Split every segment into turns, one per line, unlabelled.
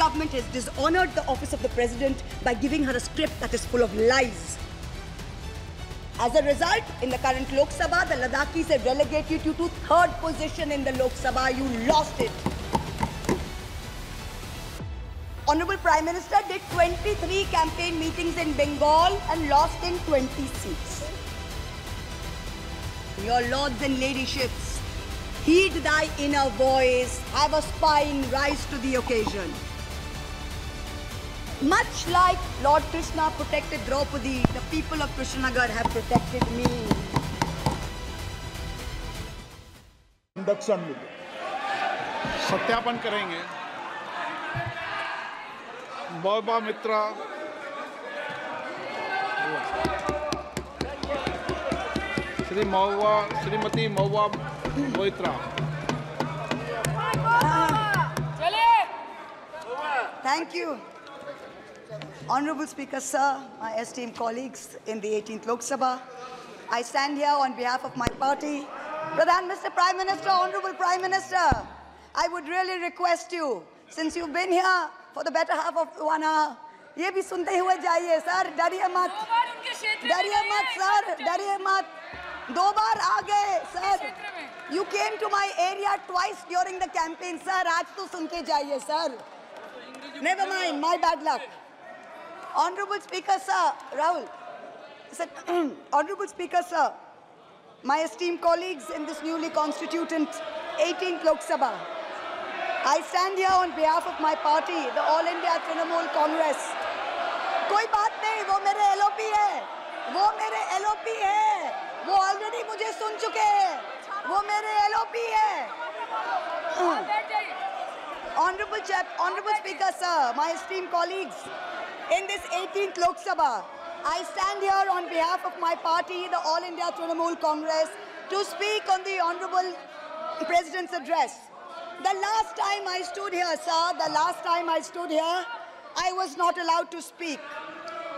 government has dishonored the office of the president by giving her a script that is full of lies. As a result, in the current Lok Sabha, the Ladakhis have relegated you to third position in the Lok Sabha. You lost it. Honorable Prime Minister did 23 campaign meetings in Bengal and lost in 20 seats. Your lords and ladyships, heed thy inner voice, have a spine, rise to the occasion. Much like Lord Krishna protected Draupadi, the people of Krishnanagar have protected me.
Induction में
सत्यापन करेंगे। महुआ मित्रा Shrimati Mahua Moitra.
Thank you. Honorable Speaker, sir, my esteemed colleagues in the 18th Lok Sabha, I stand here on behalf of my party. Pradhan, Mr. Prime Minister, Honorable Prime Minister, I would really request you, since you've been here for the better half of 1 hour, ये भी सुनते हुए जाइए sir, डरिए मत, sir, डरिए मत, 2 बार आ गए sir. You came to my area twice during the campaign, sir. आज तो सुन के जाइए sir. Never mind, my bad luck. Honorable Speaker, sir, Rahul, Honorable Speaker, sir, my esteemed colleagues in this newly constituted 18th Lok Sabha, I stand here on behalf of my party, the All India Trinamool Congress. कोई बात नहीं, वो मेरे LOP है, वो already मुझे सुन चुके हैं, वो मेरे LOP है. Honorable Speaker, sir, my esteemed colleagues, in this 18th Lok Sabha, I stand here on behalf of my party, the All India Trinamool Congress, to speak on the Honorable President's address. The last time I stood here, sir, I was not allowed to speak.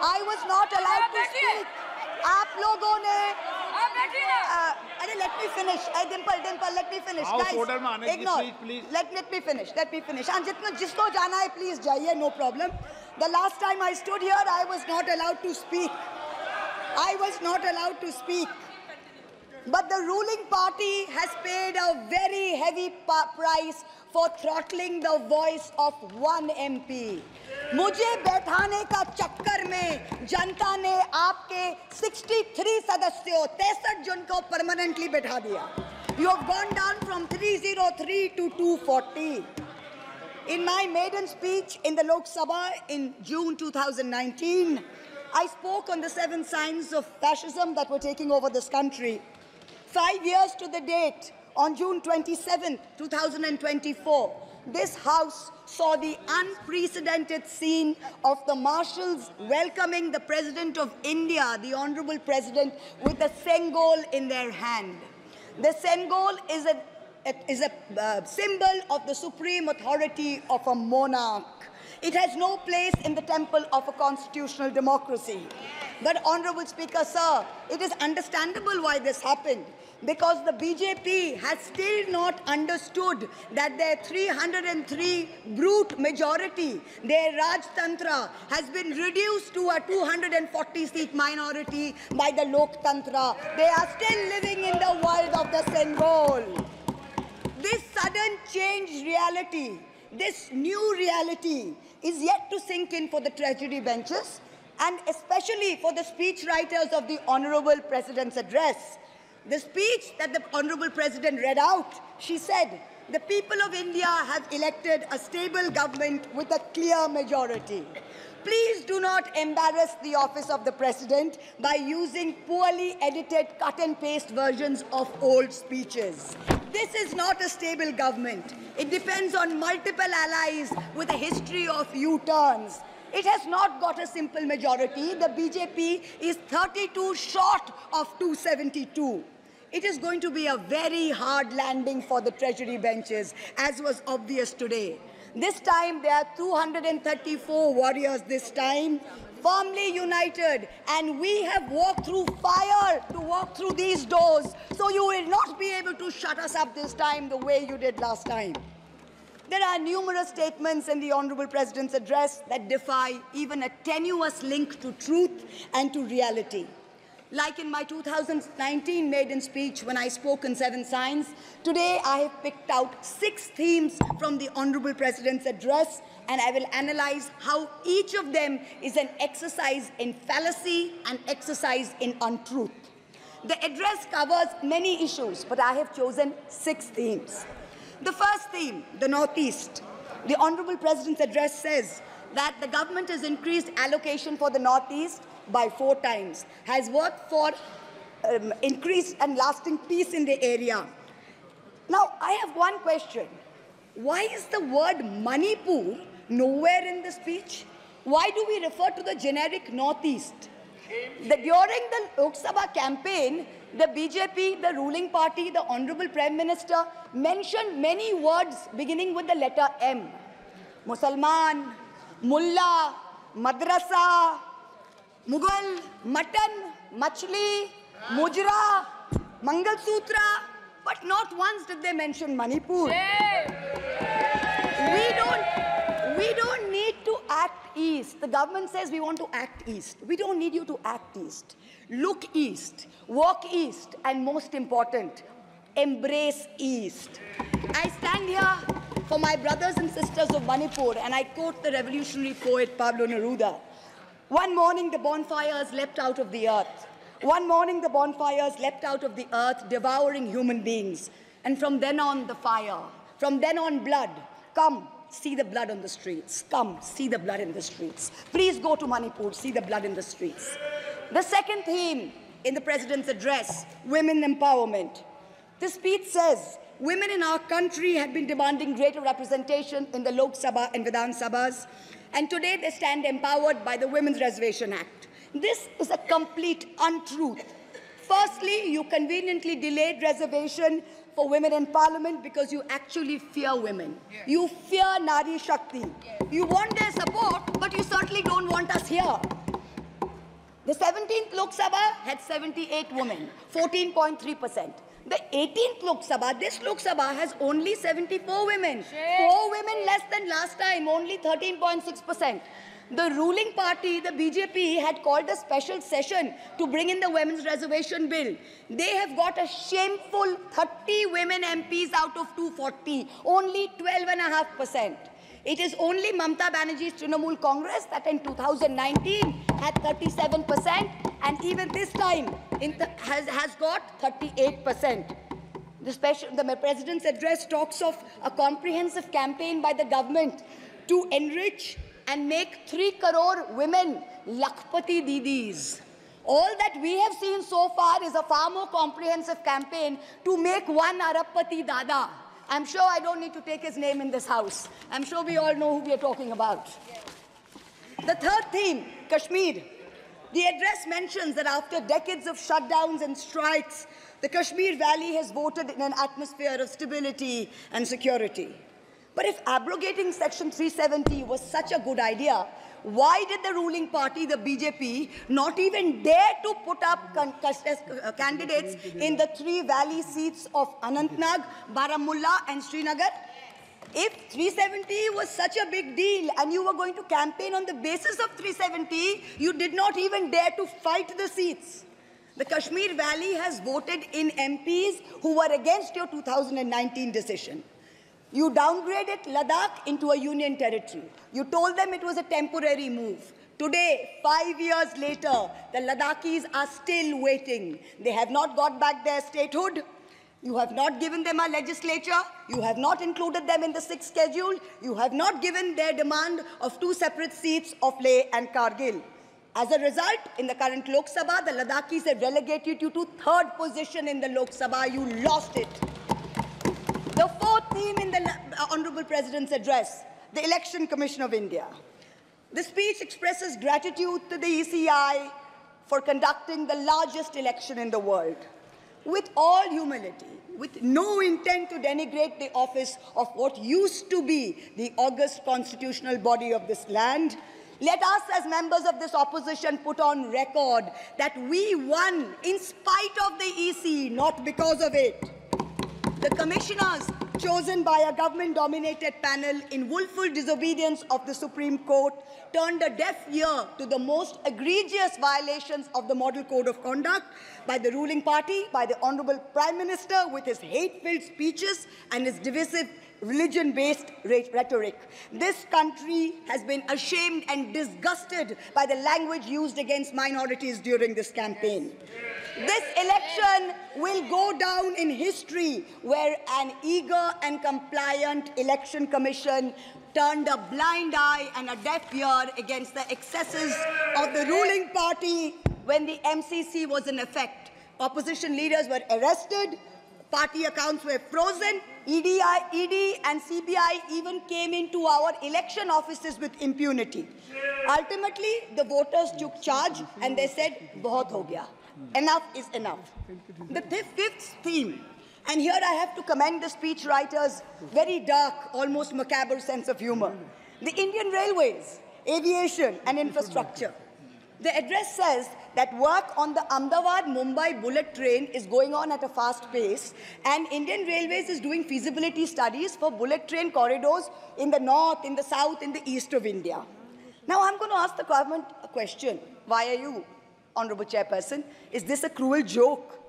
I was not allowed to speak. आप लोगों ने let me finish. Dimple, let me finish.
House
Guys,
order में आने की
ignore.
please.
Let me finish. And जिसको जाना है, please जाइए, no problem. The last time I stood here, I was not allowed to speak. But the ruling party has paid a very heavy price for throttling the voice of one MP. मुझे बैठाने का चक्कर में जनता ने आपके 63 सदस्यों 63 जन को परमानेंटली बैठा दिया. You have gone down from 303 to 240. In my maiden speech in the Lok Sabha in June 2019, I spoke on the 7 signs of fascism that were taking over this country. 5 years to the date, on June 27, 2024, this House saw the unprecedented scene of the marshals welcoming the President of India, the Honorable President, with a Sengol in their hand. The Sengol is a symbol of the supreme authority of a monarch. It has no place in the temple of a constitutional democracy. But, Honorable Speaker, sir, it is understandable why this happened. Because the BJP has still not understood that their 303 brute majority, their Rajtantra, has been reduced to a 240-seat minority by the Loktantra. They are still living in the world of the Sengol. This sudden changed reality, this new reality, is yet to sink in for the treasury benches and especially for the speechwriters of the Honorable President's address. The speech that the Honorable President read out, she said, the people of India have elected a stable government with a clear majority. Please do not embarrass the office of the President by using poorly edited cut and paste versions of old speeches. This is not a stable government. It depends on multiple allies with a history of U-turns. It has not got a simple majority. The BJP is 32 short of 272. It is going to be a very hard landing for the treasury benches, as was obvious today. This time, there are 234 warriors this time, firmly united, and we have walked through fire to walk through these doors, so you will not be able to shut us up this time the way you did last time. There are numerous statements in the Honorable President's address that defy even a tenuous link to truth and to reality. Like in my 2019 maiden speech when I spoke in 7 signs, today I have picked out 6 themes from the Honorable President's address, and I will analyze how each of them is an exercise in fallacy and exercise in untruth. The address covers many issues, but I have chosen 6 themes. The first theme, the Northeast. The Honorable President's address says that the government has increased allocation for the Northeast by 4 times, has worked for increased and lasting peace in the area. Now, I have one question. Why is the word Manipur nowhere in the speech? Why do we refer to the generic Northeast? During the Lok Sabha campaign, the BJP, the ruling party, the Honorable Prime Minister mentioned many words beginning with the letter M. Musalman, Mullah, Madrasa, Mughal, Mutton, Machli, Mujra, Mangal Sutra, but not once did they mention Manipur. We don't need to act east. The government says we want to act east. We don't need you to act east. Look east, walk east, and most important, embrace east. I stand here for my brothers and sisters of Manipur, and I quote the revolutionary poet Pablo Neruda. One morning the bonfires leapt out of the earth. One morning the bonfires leapt out of the earth, devouring human beings. And from then on, the fire. From then on, blood. Come, see the blood on the streets. Come, see the blood in the streets. Please go to Manipur, see the blood in the streets. The second theme in the President's address, women empowerment. The speech says, women in our country have been demanding greater representation in the Lok Sabha and Vidhan Sabhas, and today they stand empowered by the Women's Reservation Act. This is a complete untruth. Firstly, you conveniently delayed reservation for women in parliament because you actually fear women. Yes. You fear Nari Shakti. Yes. You want their support, but you certainly don't want us here. The 17th Lok Sabha had 78 women, 14.3%. The 18th Lok Sabha, this Lok Sabha has only 74 women. Shit. 4 women less than last time, only 13.6%. The ruling party, the BJP, had called a special session to bring in the Women's Reservation Bill. They have got a shameful 30 women MPs out of 240, only 12.5%. It is only Mamata Banerjee's Trinamool Congress that in 2019 had 37%, and even this time has got 38%. The President's address talks of a comprehensive campaign by the government to enrich and make 3 crore women Lakhpati Didis. All that we have seen so far is a far more comprehensive campaign to make 1 Arabpati Dada. I'm sure I don't need to take his name in this house. I'm sure we all know who we are talking about. The third theme, Kashmir. The address mentions that after decades of shutdowns and strikes, the Kashmir Valley has voted in an atmosphere of stability and security. But if abrogating Section 370 was such a good idea, why did the ruling party, the BJP, not even dare to put up candidates in the 3 valley seats of Anantnag, Baramulla and Srinagar? If 370 was such a big deal and you were going to campaign on the basis of 370, you did not even dare to fight the seats. The Kashmir Valley has voted in MPs who were against your 2019 decision. You downgraded Ladakh into a union territory. You told them it was a temporary move. Today, 5 years later, the Ladakhis are still waiting. They have not got back their statehood. You have not given them a legislature. You have not included them in the 6th schedule. You have not given their demand of 2 separate seats of Leh and Kargil. As a result, in the current Lok Sabha, the Ladakhis have relegated you to 3rd position in the Lok Sabha. You lost it. The 4th theme in the Honorable President's address, the Election Commission of India. The speech expresses gratitude to the ECI for conducting the largest election in the world. With all humility, with no intent to denigrate the office of what used to be the august constitutional body of this land, let us as members of this opposition put on record that we won in spite of the EC, not because of it. The commissioners chosen by a government-dominated panel in willful disobedience of the Supreme Court, turned a deaf ear to the most egregious violations of the Model Code of Conduct by the ruling party, by the Honorable Prime Minister with his hate-filled speeches and his divisive religion-based rhetoric. This country has been ashamed and disgusted by the language used against minorities during this campaign. This election will go down in history where an eager and compliant election commission turned a blind eye and a deaf ear against the excesses of the ruling party when the MCC was in effect. Opposition leaders were arrested, party accounts were frozen, ED and CBI even came into our election offices with impunity. Ultimately, the voters took charge and they said, "Bahut ho gaya. Enough is enough." The fifth theme, and here I have to commend the speechwriter's very dark, almost macabre sense of humor. The Indian Railways, aviation and infrastructure. The address says that work on the Ahmedabad-Mumbai bullet train is going on at a fast pace, and Indian Railways is doing feasibility studies for bullet train corridors in the north, in the south, in the east of India. Now I'm going to ask the government a question. Why are you, Honorable Chairperson? Is this a cruel joke?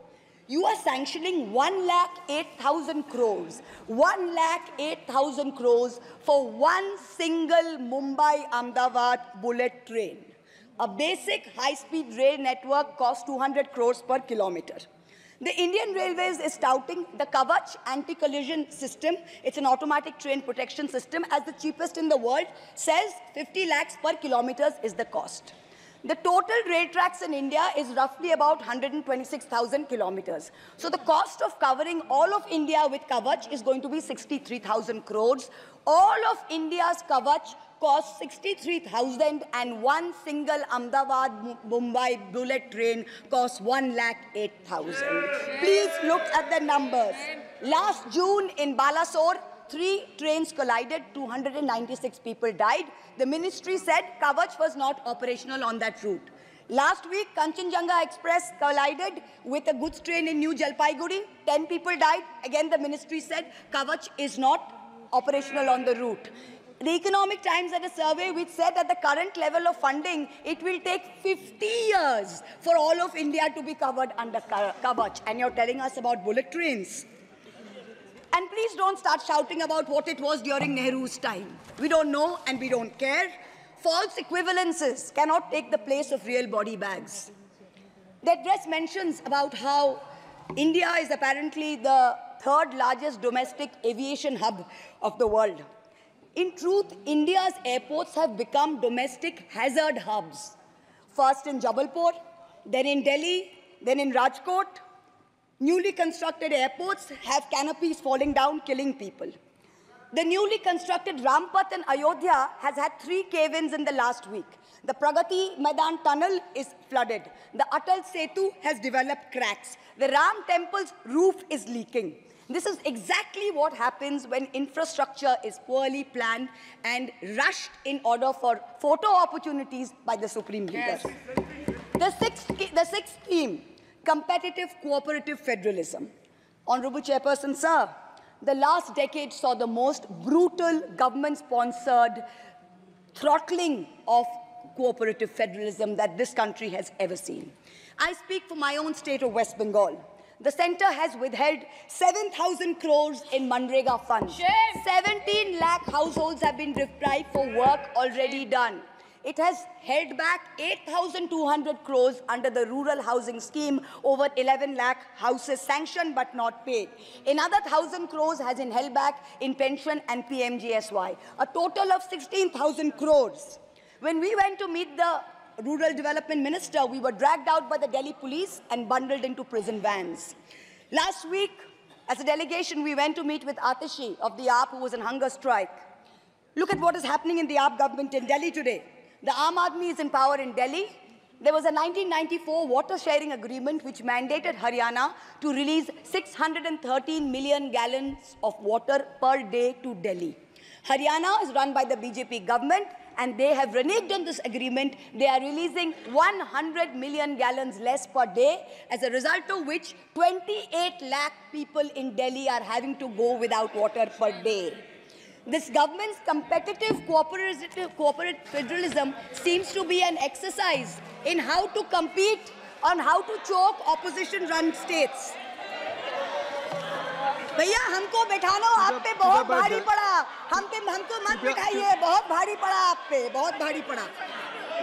You are sanctioning 1,08,000 crores, 1,08,000 crores for one single Mumbai-Ahmedabad bullet train. A basic high-speed rail network costs 200 crores per kilometer. The Indian Railways is touting the Kavach anti-collision system. It's an automatic train protection system as the cheapest in the world, says 50 lakhs per kilometer is the cost. The total rail tracks in India is roughly about 126,000 kilometers. So the cost of covering all of India with Kavach is going to be 63,000 crores. All of India's Kavach costs 63,000 and one single Ahmedabad-Mumbai bullet train costs 1,08,000. Please look at the numbers. Last June in Balasore, 3 trains collided, 296 people died. The ministry said Kavach was not operational on that route. Last week, Kanchenjunga Express collided with a goods train in New Jalpaiguri. 10 people died. Again, the ministry said Kavach is not operational on the route. The Economic Times had a survey which said at the current level of funding, it will take 50 years for all of India to be covered under Kavach. And you're telling us about bullet trains. And please don't start shouting about what it was during Nehru's time. We don't know and we don't care. False equivalences cannot take the place of real body bags. The address mentions about how India is apparently the 3rd largest domestic aviation hub of the world. In truth, India's airports have become domestic hazard hubs. First in Jabalpur, then in Delhi, then in Rajkot. Newly constructed airports have canopies falling down, killing people. The newly constructed Rampat in Ayodhya has had 3 cave-ins in the last week. The Pragati Maidan tunnel is flooded. The Atal Setu has developed cracks. The Ram temple's roof is leaking. This is exactly what happens when infrastructure is poorly planned and rushed in order for photo opportunities by the Supreme Leader. The sixth theme, competitive cooperative federalism. Honorable Chairperson, sir, the last decade saw the most brutal government-sponsored throttling of cooperative federalism that this country has ever seen. I speak for my own state of West Bengal. The centre has withheld 7,000 crores in Manrega funds. 17 lakh households have been deprived for work already done. It has held back 8,200 crores under the rural housing scheme, over 11 lakh houses sanctioned but not paid. Another 1,000 crores has been held back in pension and PMGSY. A total of 16,000 crores. When we went to meet the Rural Development Minister, we were dragged out by the Delhi police and bundled into prison vans. Last week, as a delegation, we went to meet with Atishi of the AAP, who was on hunger strike. Look at what is happening in the AAP government in Delhi today. The Aam Aadmi is in power in Delhi. There was a 1994 water sharing agreement which mandated Haryana to release 613 million gallons of water per day to Delhi. Haryana is run by the BJP government, and they have reneged on this agreement. They are releasing 100 million gallons less per day, as a result of which 28 lakh people in Delhi are having to go without water per day. This government's competitive cooperative federalism seems to be an exercise in how to compete on how to choke opposition-run states. भैया हमको बैठाना आप पे बहुत भारी पड़ा, हमको मत बिठाइए, बहुत भारी पड़ा आप पे, बहुत भारी पड़ा.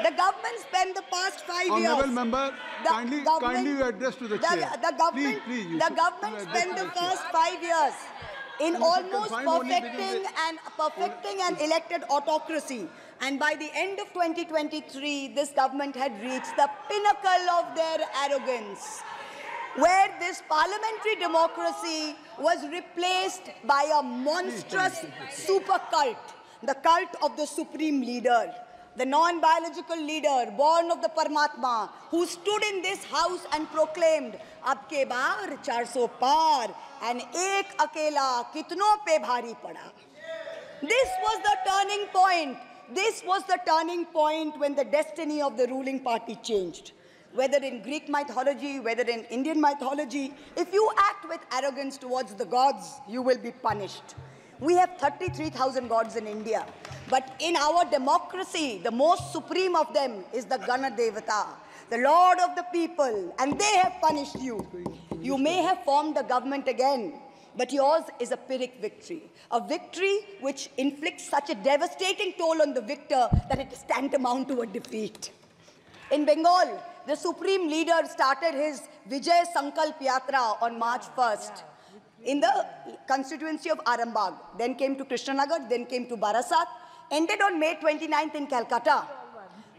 The government spent the past 5 years.
Honourable member, kindly you address to the chair.
The government spent the first 5 years in almost perfecting an elected autocracy. And by the end of 2023, this government had reached the pinnacle of their arrogance, where this parliamentary democracy was replaced by a monstrous super cult, the cult of the supreme leader, the non-biological leader, born of the Paramatma, who stood in this house and proclaimed, "Ab ke baar 400 par, and ek akela kitno pe bhari pada." This was the turning point. This was the turning point when the destiny of the ruling party changed. Whether in Greek mythology, whether in Indian mythology, if you act with arrogance towards the gods, you will be punished. We have 33,000 gods in India, but in our democracy, the most supreme of them is the Gana Devata, the Lord of the people, and they have punished you. You may have formed a government again, but yours is a Pyrrhic victory, a victory which inflicts such a devastating toll on the victor that it is tantamount to a defeat. In Bengal, the supreme leader started his Vijay Sankalp Yatra on March 1st in the constituency of Arambagh, then came to Krishnanagar, then came to Barasat, ended on May 29th in Calcutta.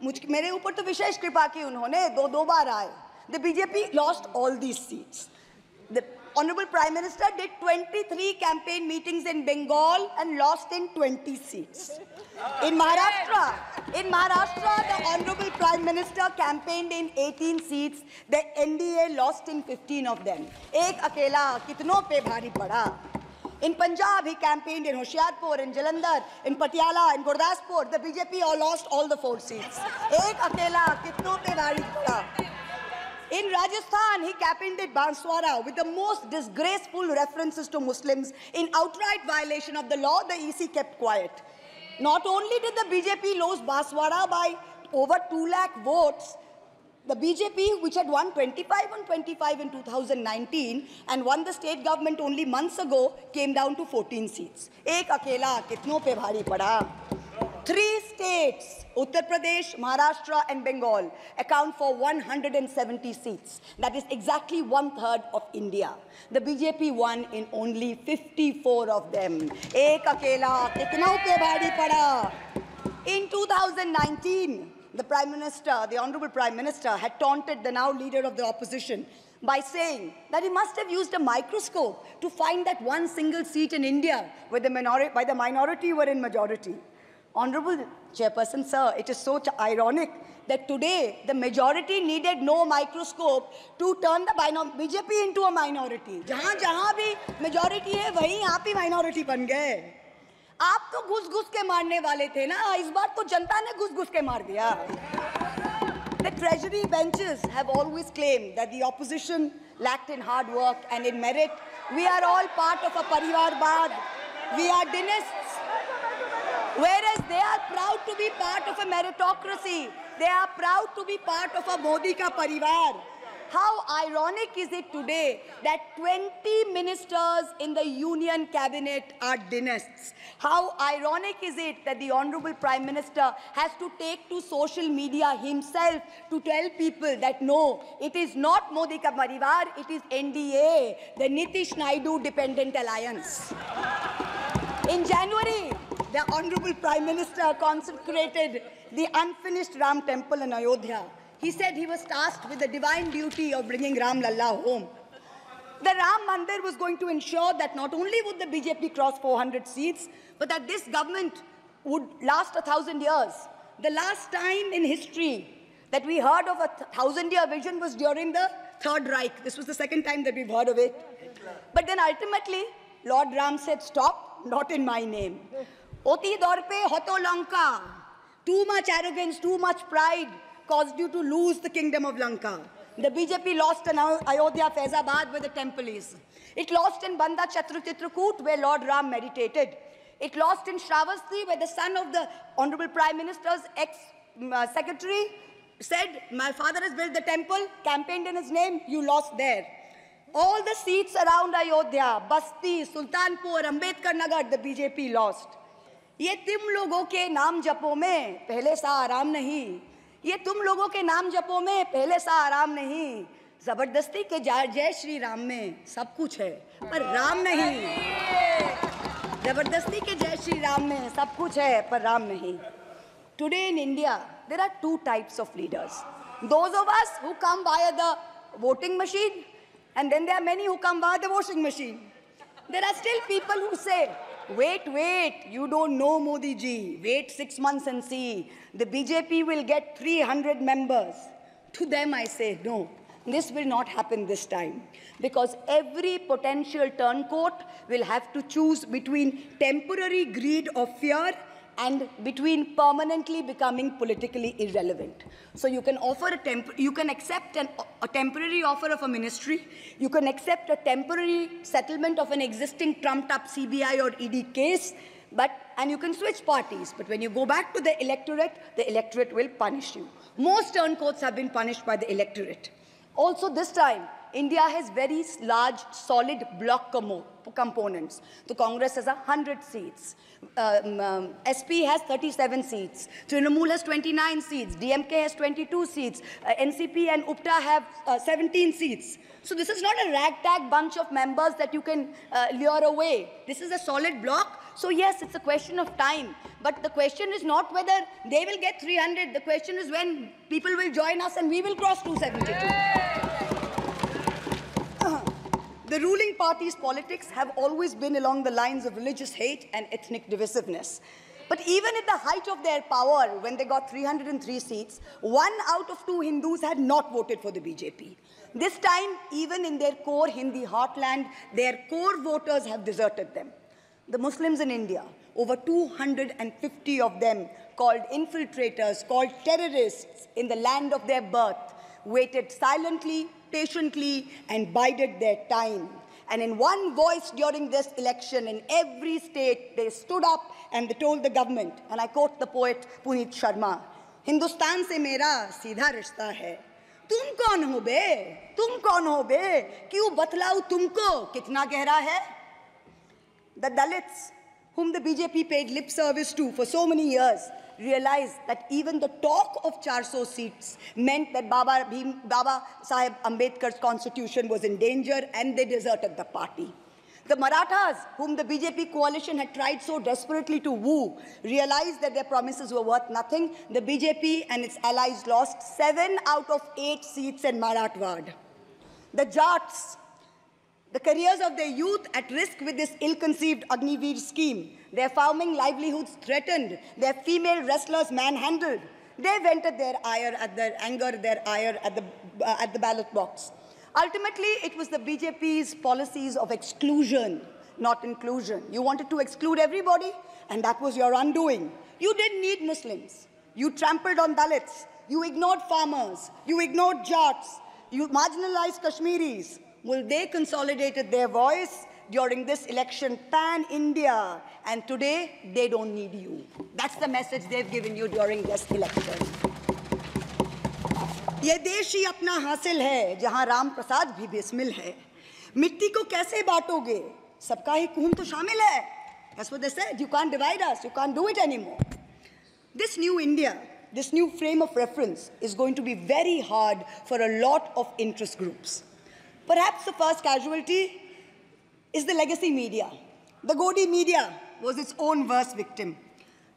मेरे ऊपर तो विशेष कृपा की उन्होंने, दो बार आए. The BJP lost all these seats. The Honorable Prime Minister did 23 campaign meetings in Bengal and lost in 20 seats. In Maharashtra, the Honorable Prime Minister campaigned in 18 seats. The NDA lost in 15 of them. Ek akela kitno pe bhari pada. In Punjab, he campaigned in Hoshiarpur, in Jalandhar, in Patiala, in Gurdaspur. The BJP all lost all the 4 seats. Ek akela kitno pe bhari pada. In Rajasthan, he campaigned at Banswara with the most disgraceful references to Muslims. In outright violation of the law, the EC kept quiet. Not only did the BJP lose Banswara by over 2 lakh votes, the BJP, which had won 25 on 25 in 2019 and won the state government only months ago, came down to 14 seats. Ek akela kitno pe bhari pada. 3 states, Uttar Pradesh, Maharashtra and Bengal, account for 170 seats. That is exactly 1/3 of India. The BJP won in only 54 of them. Ek akela kitno pe bhari pada. In 2019, the Honorable Prime Minister had taunted the now leader of the opposition by saying that he must have used a microscope to find that one single seat in India where the minority were in majority. Honorable Chairperson, sir, it is so ironic that today the majority needed no microscope to turn the BJP into a minority. जहाँ भी majority है, वहीं आप ही minority बन गए. आप तो घुस-घुस के मारने वाले थे ना, इस बार तो जनता ने घुस-घुस के मार दिया. The treasury benches have always claimed that the opposition lacked in hard work and in merit. We are all part of a Parivarvad. We are dynasts. Whereas they are proud to be part of a meritocracy. They are proud to be part of a Modi ka parivar. How ironic is it today that 20 ministers in the union cabinet are dynasts? How ironic is it that the Honorable Prime Minister has to take to social media himself to tell people that no, it is not Modi ka parivar, it is NDA, the Nitish Naidu Dependent Alliance. In January, the Honorable Prime Minister consecrated the unfinished Ram temple in Ayodhya. He said he was tasked with the divine duty of bringing Ram Lalla home. The Ram Mandir was going to ensure that not only would the BJP cross 400 seats, but that this government would last 1,000 years. The last time in history that we heard of a 1,000-year vision was during the Third Reich. This was the second time that we've heard of it. But then ultimately, Lord Ram said, stop, not in my name. Oti dorpe hoto lanka. Too much arrogance, too much pride caused you to lose the kingdom of Lanka. The BJP lost in Ayodhya, Faizabad, where the temple is. It lost in Banda Chitrakoot, where Lord Ram meditated. It lost in Shravasti, where the son of the Honorable Prime Minister's ex-secretary said, my father has built the temple, campaigned in his name, you lost there. All the seats around Ayodhya, Basti, Sultanpur, Ambedkar Nagar, the BJP lost. ये तुम लोगों के नाम जपों में पहले सा आराम नहीं, ये तुम लोगों के नाम जपों में पहले सा आराम नहीं, जबरदस्ती के जय श्री राम में सब कुछ है पर राम नहीं, जबरदस्ती के जय श्री राम में सब कुछ है पर राम नहीं. Today in India, there are two types of leaders. Those of us who come via the voting machine, and then there are many who come via the washing machine. There are still people who say, wait, you don't know Modi ji. Wait 6 months and see. The BJP will get 300 members. To them I say, no, this will not happen this time. Because every potential turncoat will have to choose between temporary greed or fear and between permanently becoming politically irrelevant. So you can offer you can accept a temporary offer of a ministry, you can accept a temporary settlement of an existing trumped-up CBI or ED case, and you can switch parties. But when you go back to the electorate will punish you. Most turncoats have been punished by the electorate. Also this time, India has very large, solid block components. So Congress has 100 seats. SP has 37 seats. Trinamool has 29 seats. DMK has 22 seats. NCP and UPTA have 17 seats. So this is not a ragtag bunch of members that you can lure away. This is a solid block. So yes, it's a question of time. But the question is not whether they will get 300. The question is when people will join us and we will cross 272. The ruling party's politics have always been along the lines of religious hate and ethnic divisiveness. But even at the height of their power, when they got 303 seats, 1 out of 2 Hindus had not voted for the BJP. This time, even in their core Hindi heartland, their core voters have deserted them. The Muslims in India, over 250 of them, called infiltrators, called terrorists in the land of their birth, waited silently, patiently, and bided their time. And in one voice during this election, in every state, they stood up and they told the government, and I quote the poet Puneet Sharma, Hindustan se mera seedha rishta hai. Tum kaun ho be? Tum kaun ho be? Kyun batlau tumko? Kitna gehra hai? The Dalits, whom the BJP paid lip service to for so many years, realized that even the talk of 400 seats meant that Baba Sahib Ambedkar's constitution was in danger, and they deserted the party. The Marathas, whom the BJP coalition had tried so desperately to woo, realized that their promises were worth nothing. The BJP and its allies lost 7 out of 8 seats in Marathwad. The Jats, the careers of their youth at risk with this ill-conceived Agniveer scheme, their farming livelihoods threatened, their female wrestlers manhandled. They vented their ire at the ballot box. Ultimately, it was the BJP's policies of exclusion, not inclusion. You wanted to exclude everybody, and that was your undoing. You didn't need Muslims. You trampled on Dalits. You ignored farmers. You ignored Jats. You marginalized Kashmiris. Well, they consolidated their voice during this election pan-India, and today they don't need you. That's the message they've given you during this election. ये देश ही अपना हासिल है जहां राम प्रसाद भी बिस्मिल है. मिट्टी को कैसे बांटोगे? सबका ही खून तो शामिल है. That's what they said. You can't divide us. You can't do it anymore. This new India, this new frame of reference is going to be very hard for a lot of interest groups. Perhaps the first casualty is the legacy media. The Godi media was its own worst victim.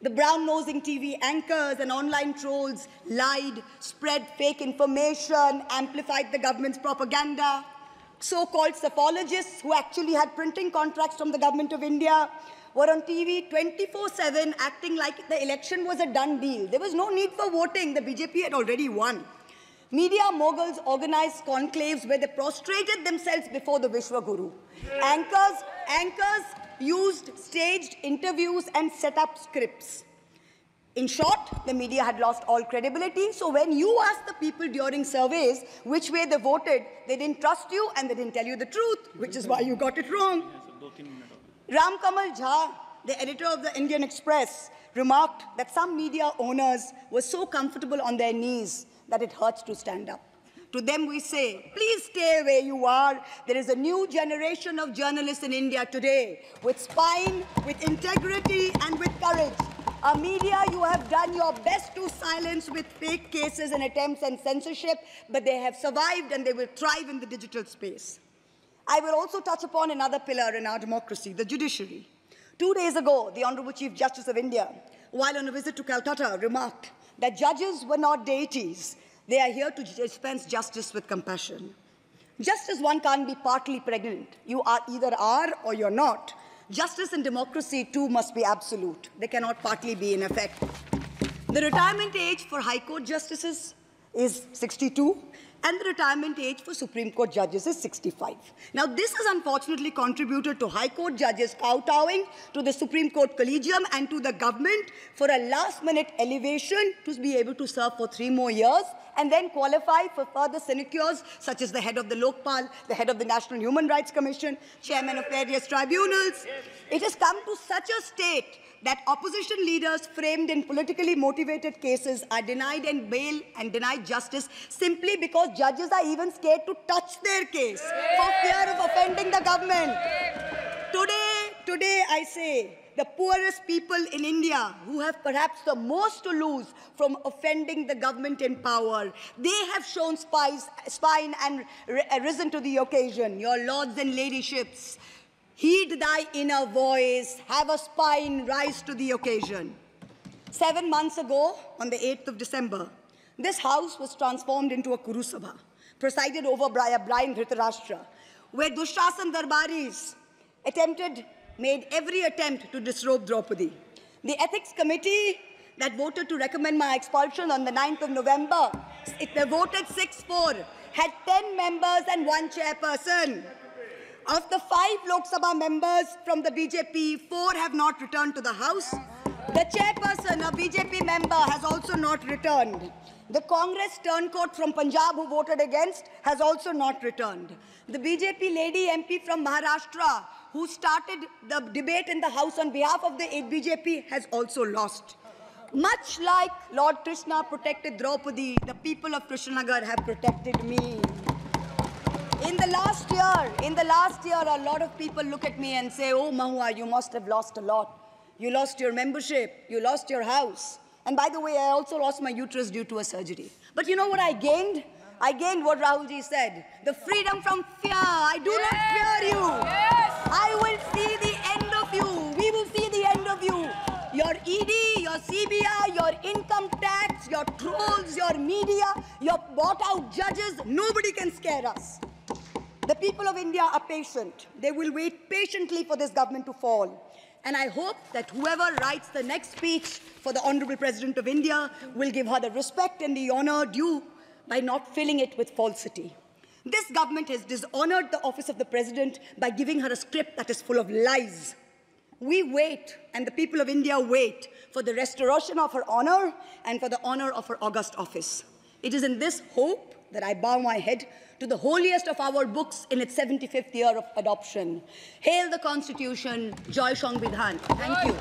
The brown-nosing TV anchors and online trolls lied, spread fake information, amplified the government's propaganda. So-called psephologists who actually had printing contracts from the government of India were on TV 24/7 acting like the election was a done deal. There was no need for voting. The BJP had already won. Media moguls organized conclaves where they prostrated themselves before the Vishwa Guru. Anchors used staged interviews and set up scripts. In short, the media had lost all credibility. So when you asked the people during surveys which way they voted, they didn't trust you and they didn't tell you the truth, which is why you got it wrong. Ram Kamal Jha, the editor of the Indian Express, remarked that some media owners were so comfortable on their knees that it hurts to stand up. To them we say, please stay where you are. There is a new generation of journalists in India today with spine, with integrity, and with courage. A media you have done your best to silence with fake cases and attempts and censorship, but they have survived and they will thrive in the digital space. I will also touch upon another pillar in our democracy, the judiciary. 2 days ago, the Honorable Chief Justice of India, while on a visit to Calcutta, remarked that judges were not deities. They are here to dispense justice with compassion. Just as one can't be partly pregnant, you either are or you're not. Justice and democracy, too, must be absolute. They cannot partly be in effect. The retirement age for High Court justices is 62, and the retirement age for Supreme Court judges is 65. Now, this has unfortunately contributed to High Court judges kowtowing to the Supreme Court Collegium and to the government for a last-minute elevation to be able to serve for 3 more years and then qualify for further sinecures, such as the head of the Lokpal, the head of the National Human Rights Commission, chairman of various tribunals. It has come to such a state that opposition leaders framed in politically motivated cases are denied and bail and denied justice simply because judges are even scared to touch their case for fear of offending the government. Today I say, the poorest people in India who have perhaps the most to lose from offending the government in power, they have shown spine and risen to the occasion. Your lords and ladyships, heed thy inner voice, have a spine, rise to the occasion. 7 months ago, on the 8th of December, this house was transformed into a Kuru Sabha, presided over by a blind Dhritarashtra, where Dushrasan Darbaris made every attempt to disrobe Draupadi. The Ethics Committee that voted to recommend my expulsion on the 9th of November, they voted 6-4, had 10 members and 1 chairperson. Of the 5 Lok Sabha members from the BJP, 4 have not returned to the House. The chairperson, a BJP member, has also not returned. The Congress turncoat from Punjab who voted against has also not returned. The BJP lady MP from Maharashtra who started the debate in the House on behalf of the BJP has also lost. Much like Lord Krishna protected Draupadi, the people of Krishnanagar have protected me. In the last year, a lot of people look at me and say, oh, Mahua, you must have lost a lot. You lost your membership, you lost your house. And by the way, I also lost my uterus due to a surgery. But you know what I gained? I gained what Rahulji said, the freedom from fear. I do not fear you. Yes. I will see the end of you. We will see the end of you. Your ED, your CBI, your income tax, your trolls, your media, your bought-out judges, nobody can scare us. The people of India are patient. They will wait patiently for this government to fall. And I hope that whoever writes the next speech for the Honorable President of India will give her the respect and the honor due by not filling it with falsity. This government has dishonored the office of the President by giving her a script that is full of lies. We wait, and the people of India wait, for the restoration of her honor and for the honor of her august office. It is in this hope that I bow my head to the holiest of our books in its 75th year of adoption. Hail the Constitution, Joy Sangvidhan. Thank you.